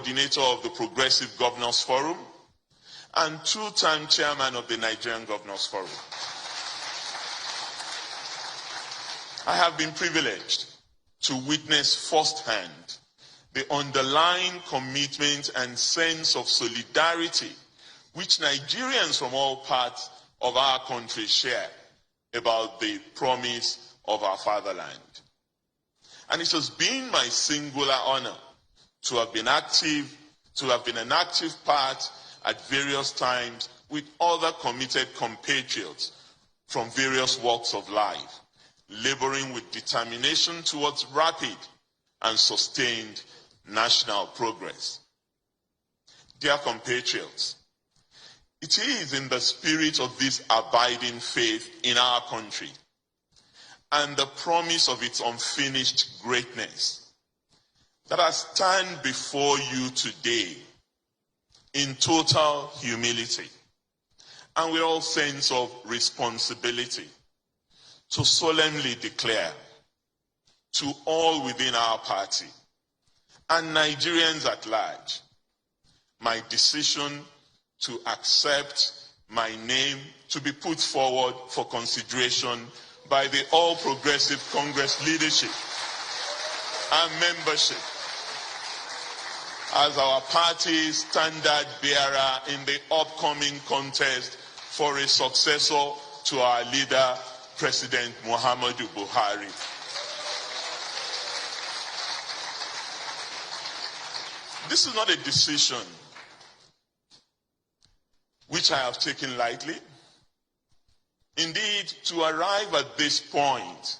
coordinator of the Progressive Governors Forum and two-time chairman of the Nigerian Governors Forum. I have been privileged to witness firsthand the underlying commitment and sense of solidarity which Nigerians from all parts of our country share about the promise of our fatherland. And it has been my singular honor to have been an active part at various times with other committed compatriots from various walks of life, laboring with determination towards rapid and sustained national progress. Dear compatriots, it is in the spirit of this abiding faith in our country and the promise of its unfinished greatness that I stand before you today in total humility and with all sense of responsibility to solemnly declare to all within our party and Nigerians at large my decision to accept my name to be put forward for consideration by the All Progressive Congress leadership and membership as our party's standard bearer in the upcoming contest for a successor to our leader, President Muhammadu Buhari. This is not a decision which I have taken lightly. Indeed, to arrive at this point,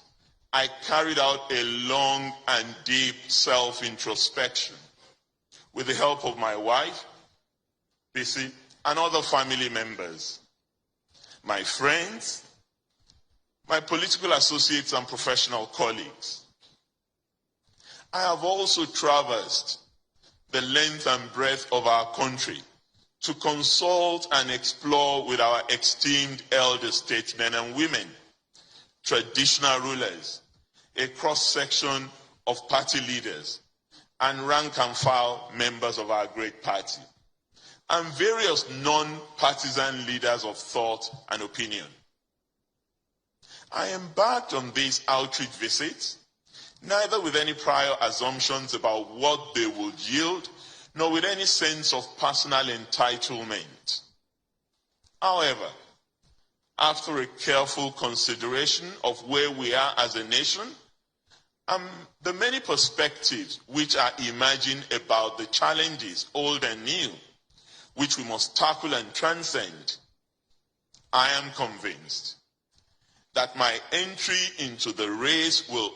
I carried out a long and deep self-introspection with the help of my wife, Bisi, and other family members, my friends, my political associates and professional colleagues. I have also traversed the length and breadth of our country to consult and explore with our esteemed elder statesmen and women, traditional rulers, a cross-section of party leaders, and rank-and-file members of our great party, and various non-partisan leaders of thought and opinion. I embarked on these outreach visits, neither with any prior assumptions about what they would yield, nor with any sense of personal entitlement. However, after a careful consideration of where we are as a nation, and the many perspectives which are emerging about the challenges, old and new, which we must tackle and transcend, I am convinced that my entry into the race will